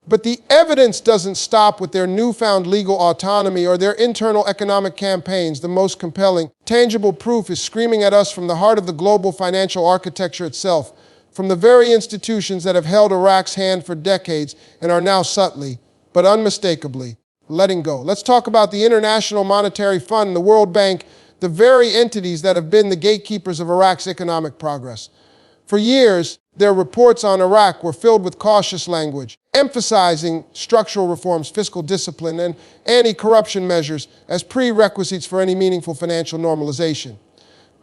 But the evidence doesn't stop with their newfound legal autonomy or their internal economic campaigns. The most compelling, tangible proof is screaming at us from the heart of the global financial architecture itself, from the very institutions that have held Iraq's hand for decades and are now subtly, but unmistakably, letting go. Let's talk about the International Monetary Fund and the World Bank, the very entities that have been the gatekeepers of Iraq's economic progress. For years, their reports on Iraq were filled with cautious language, emphasizing structural reforms, fiscal discipline, and anti-corruption measures as prerequisites for any meaningful financial normalization.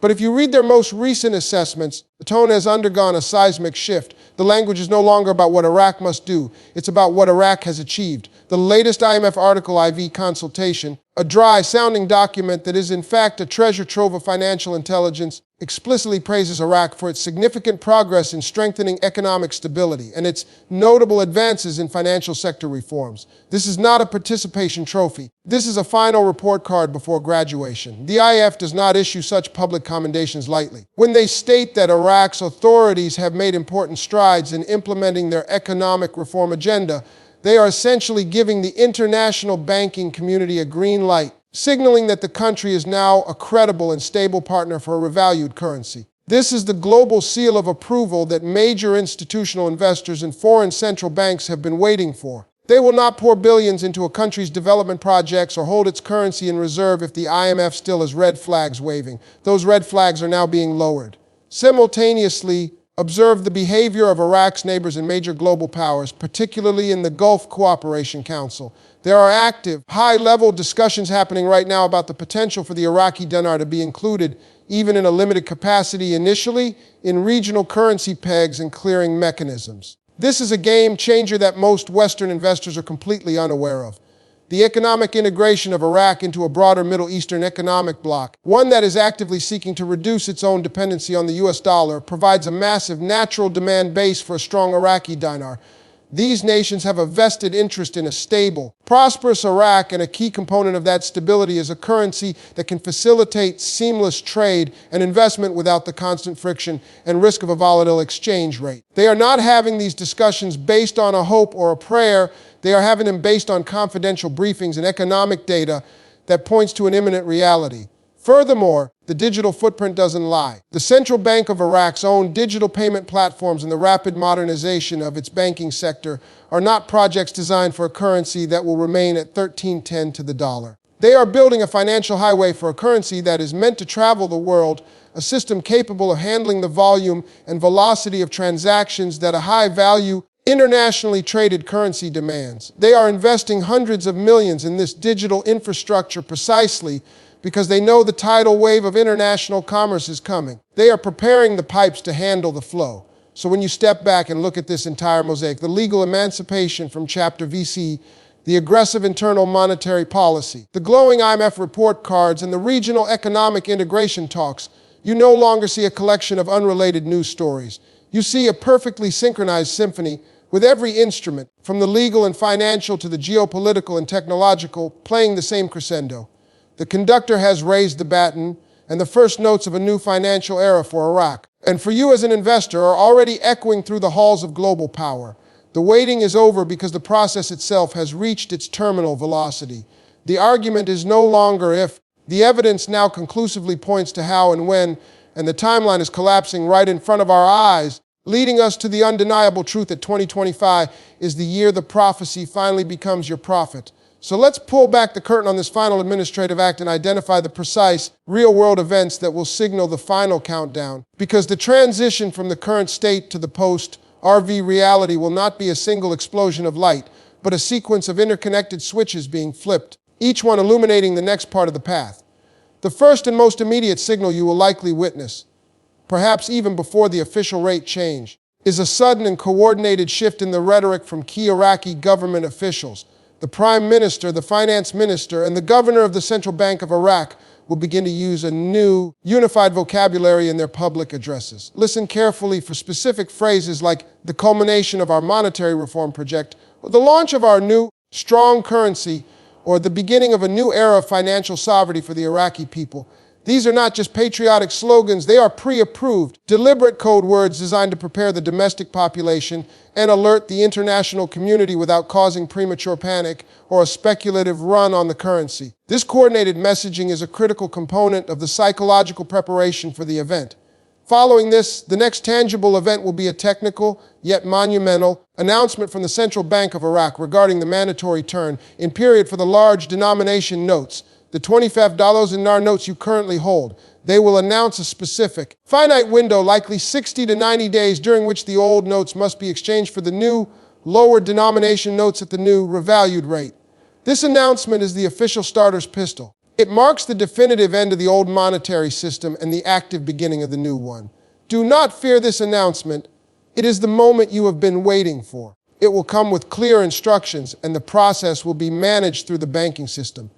But if you read their most recent assessments, the tone has undergone a seismic shift. The language is no longer about what Iraq must do. It's about what Iraq has achieved. The latest IMF article, IV Consultation, a dry-sounding document that is in fact a treasure trove of financial intelligence, explicitly praises Iraq for its significant progress in strengthening economic stability and its notable advances in financial sector reforms. This is not a participation trophy. This is a final report card before graduation. The IMF does not issue such public commendations lightly. When they state that Iraq's authorities have made important strides in implementing their economic reform agenda, they are essentially giving the international banking community a green light, signaling that the country is now a credible and stable partner for a revalued currency. This is the global seal of approval that major institutional investors and foreign central banks have been waiting for. They will not pour billions into a country's development projects or hold its currency in reserve if the IMF still has red flags waving. Those red flags are now being lowered. Simultaneously, observe the behavior of Iraq's neighbors and major global powers, particularly in the Gulf Cooperation Council. There are active, high-level discussions happening right now about the potential for the Iraqi dinar to be included, even in a limited capacity initially, in regional currency pegs and clearing mechanisms. This is a game changer that most Western investors are completely unaware of. The economic integration of Iraq into a broader Middle Eastern economic bloc, one that is actively seeking to reduce its own dependency on the US dollar, provides a massive natural demand base for a strong Iraqi dinar. These nations have a vested interest in a stable, prosperous Iraq, and a key component of that stability is a currency that can facilitate seamless trade and investment without the constant friction and risk of a volatile exchange rate. They are not having these discussions based on a hope or a prayer. They are having them based on confidential briefings and economic data that points to an imminent reality. Furthermore, the digital footprint doesn't lie. The Central Bank of Iraq's own digital payment platforms and the rapid modernization of its banking sector are not projects designed for a currency that will remain at 1310 to the dollar. They are building a financial highway for a currency that is meant to travel the world, a system capable of handling the volume and velocity of transactions that a high-value, internationally traded currency demands. They are investing hundreds of millions in this digital infrastructure precisely because they know the tidal wave of international commerce is coming. They are preparing the pipes to handle the flow. So when you step back and look at this entire mosaic, the legal emancipation from Chapter VII, the aggressive internal monetary policy, the glowing IMF report cards, and the regional economic integration talks, you no longer see a collection of unrelated news stories. You see a perfectly synchronized symphony with every instrument, from the legal and financial to the geopolitical and technological, playing the same crescendo. The conductor has raised the baton, and the first notes of a new financial era for Iraq, and for you as an investor, are already echoing through the halls of global power. The waiting is over because the process itself has reached its terminal velocity. The argument is no longer if. The evidence now conclusively points to how and when, and the timeline is collapsing right in front of our eyes, leading us to the undeniable truth that 2025 is the year the prophecy finally becomes your prophet. So let's pull back the curtain on this final administrative act and identify the precise, real-world events that will signal the final countdown. Because the transition from the current state to the post-RV reality will not be a single explosion of light, but a sequence of interconnected switches being flipped, each one illuminating the next part of the path. The first and most immediate signal you will likely witness, perhaps even before the official rate change, is a sudden and coordinated shift in the rhetoric from key Iraqi government officials. The Prime Minister, the Finance Minister, and the Governor of the Central Bank of Iraq will begin to use a new, unified vocabulary in their public addresses. Listen carefully for specific phrases like the culmination of our monetary reform project, or the launch of our new, strong currency, or the beginning of a new era of financial sovereignty for the Iraqi people. These are not just patriotic slogans, they are pre-approved, deliberate code words designed to prepare the domestic population and alert the international community without causing premature panic or a speculative run on the currency. This coordinated messaging is a critical component of the psychological preparation for the event. Following this, the next tangible event will be a technical, yet monumental, announcement from the Central Bank of Iraq regarding the mandatory turn in period for the large denomination notes, the $25 dinar notes you currently hold. They will announce a specific, finite window, likely 60 to 90 days, during which the old notes must be exchanged for the new, lower denomination notes at the new, revalued rate. This announcement is the official starter's pistol. It marks the definitive end of the old monetary system and the active beginning of the new one. Do not fear this announcement. It is the moment you have been waiting for. It will come with clear instructions, and the process will be managed through the banking system.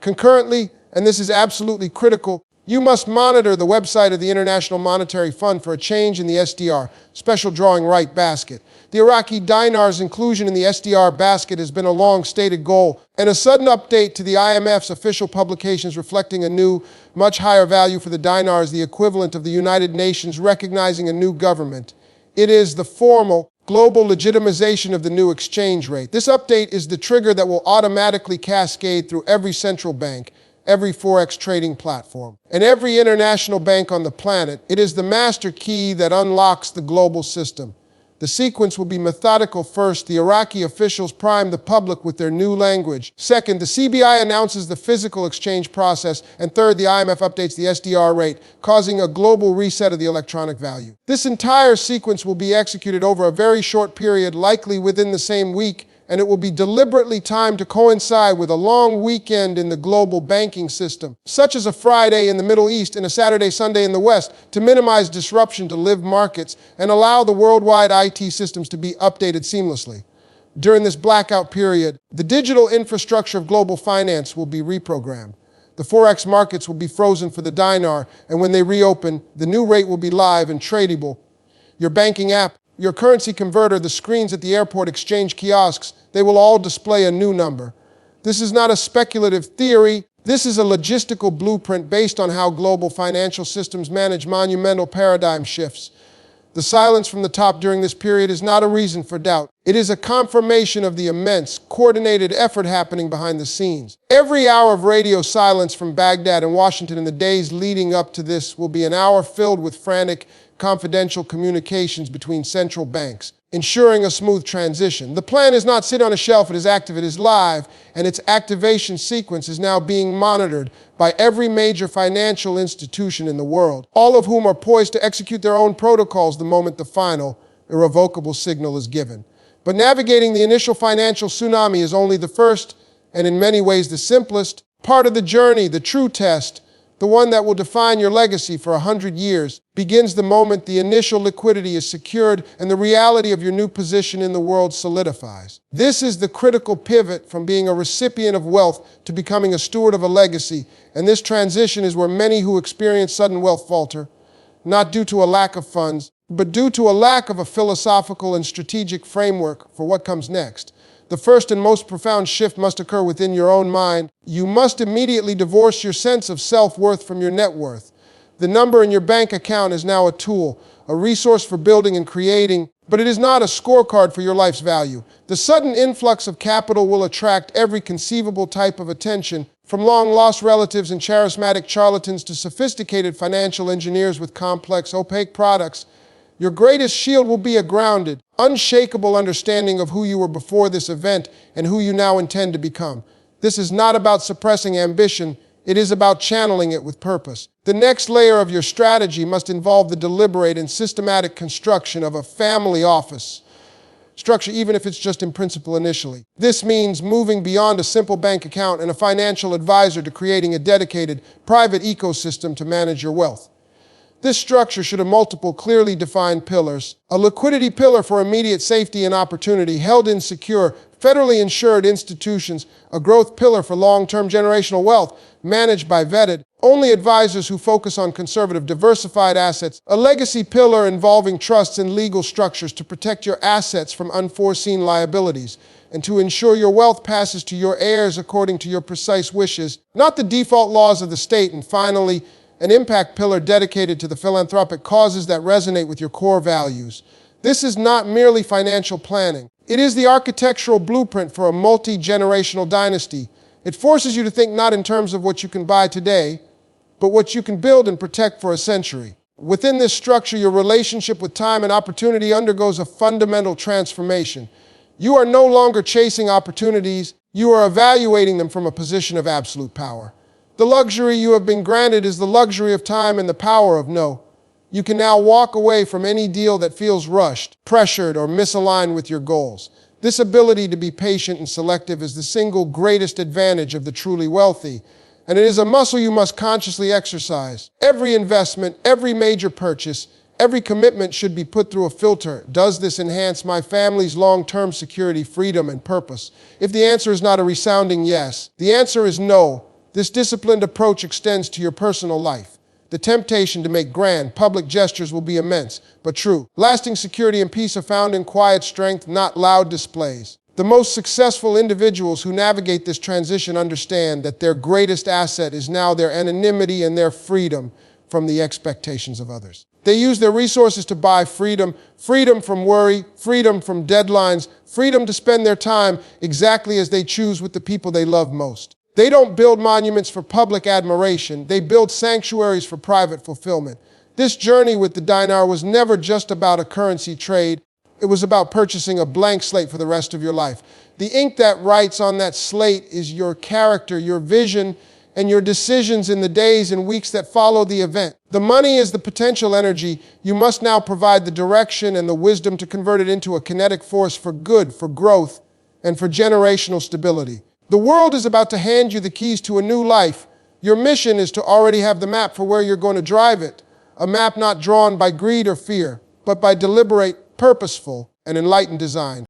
Concurrently, and this is absolutely critical, you must monitor the website of the International Monetary Fund for a change in the SDR, special drawing right basket. The Iraqi Dinar's inclusion in the SDR basket has been a long-stated goal, and a sudden update to the IMF's official publications reflecting a new, much higher value for the dinar is the equivalent of the United Nations recognizing a new government. It is the formal, global legitimization of the new exchange rate. This update is the trigger that will automatically cascade through every central bank, every Forex trading platform, and every international bank on the planet. It is the master key that unlocks the global system. The sequence will be methodical. First, the Iraqi officials prime the public with their new language. Second, the CBI announces the physical exchange process. And third, the IMF updates the SDR rate, causing a global reset of the electronic value. This entire sequence will be executed over a very short period, likely within the same week, and it will be deliberately timed to coincide with a long weekend in the global banking system, such as a Friday in the Middle East and a Saturday, Sunday in the West, to minimize disruption to live markets and allow the worldwide IT systems to be updated seamlessly. During this blackout period, the digital infrastructure of global finance will be reprogrammed. The Forex markets will be frozen for the dinar, and when they reopen, the new rate will be live and tradable. Your banking app, your currency converter, the screens at the airport exchange kiosks, they will all display a new number. This is not a speculative theory. This is a logistical blueprint based on how global financial systems manage monumental paradigm shifts. The silence from the top during this period is not a reason for doubt. It is a confirmation of the immense, coordinated effort happening behind the scenes. Every hour of radio silence from Baghdad and Washington in the days leading up to this will be an hour filled with frantic, confidential communications between central banks, ensuring a smooth transition. The plan is not sit on a shelf, it is active, it is live, and its activation sequence is now being monitored by every major financial institution in the world, all of whom are poised to execute their own protocols the moment the final, irrevocable signal is given. But navigating the initial financial tsunami is only the first, and in many ways the simplest, part of the journey. The true test, the one that will define your legacy for 100 years, begins the moment the initial liquidity is secured and the reality of your new position in the world solidifies. This is the critical pivot from being a recipient of wealth to becoming a steward of a legacy, and this transition is where many who experience sudden wealth falter, not due to a lack of funds, but due to a lack of a philosophical and strategic framework for what comes next. The first and most profound shift must occur within your own mind. You must immediately divorce your sense of self-worth from your net worth. The number in your bank account is now a tool, a resource for building and creating, but it is not a scorecard for your life's value. The sudden influx of capital will attract every conceivable type of attention, from long-lost relatives and charismatic charlatans to sophisticated financial engineers with complex, opaque products. Your greatest shield will be a grounded, unshakable understanding of who you were before this event and who you now intend to become. This is not about suppressing ambition, it is about channeling it with purpose. The next layer of your strategy must involve the deliberate and systematic construction of a family office structure, even if it's just in principle initially. This means moving beyond a simple bank account and a financial advisor to creating a dedicated, private ecosystem to manage your wealth. This structure should have multiple clearly defined pillars. A liquidity pillar for immediate safety and opportunity, held in secure, federally insured institutions. A growth pillar for long-term generational wealth, managed by vetted, only advisors who focus on conservative, diversified assets. A legacy pillar involving trusts and legal structures to protect your assets from unforeseen liabilities and to ensure your wealth passes to your heirs according to your precise wishes, not the default laws of the state. And finally, an impact pillar dedicated to the philanthropic causes that resonate with your core values. This is not merely financial planning. It is the architectural blueprint for a multi-generational dynasty. It forces you to think not in terms of what you can buy today, but what you can build and protect for a century. Within this structure, your relationship with time and opportunity undergoes a fundamental transformation. You are no longer chasing opportunities, you are evaluating them from a position of absolute power. The luxury you have been granted is the luxury of time and the power of no. You can now walk away from any deal that feels rushed, pressured, or misaligned with your goals. This ability to be patient and selective is the single greatest advantage of the truly wealthy, and it is a muscle you must consciously exercise. Every investment, every major purchase, every commitment should be put through a filter. Does this enhance my family's long-term security, freedom, and purpose? If the answer is not a resounding yes, the answer is no. This disciplined approach extends to your personal life. The temptation to make grand, public gestures will be immense, but true. Lasting security and peace are found in quiet strength, not loud displays. The most successful individuals who navigate this transition understand that their greatest asset is now their anonymity and their freedom from the expectations of others. They use their resources to buy freedom, freedom from worry, freedom from deadlines, freedom to spend their time exactly as they choose with the people they love most. They don't build monuments for public admiration. They build sanctuaries for private fulfillment. This journey with the dinar was never just about a currency trade. It was about purchasing a blank slate for the rest of your life. The ink that writes on that slate is your character, your vision, and your decisions in the days and weeks that follow the event. The money is the potential energy. You must now provide the direction and the wisdom to convert it into a kinetic force for good, for growth, and for generational stability. The world is about to hand you the keys to a new life. Your mission is to already have the map for where you're going to drive it. A map not drawn by greed or fear, but by deliberate, purposeful, and enlightened design.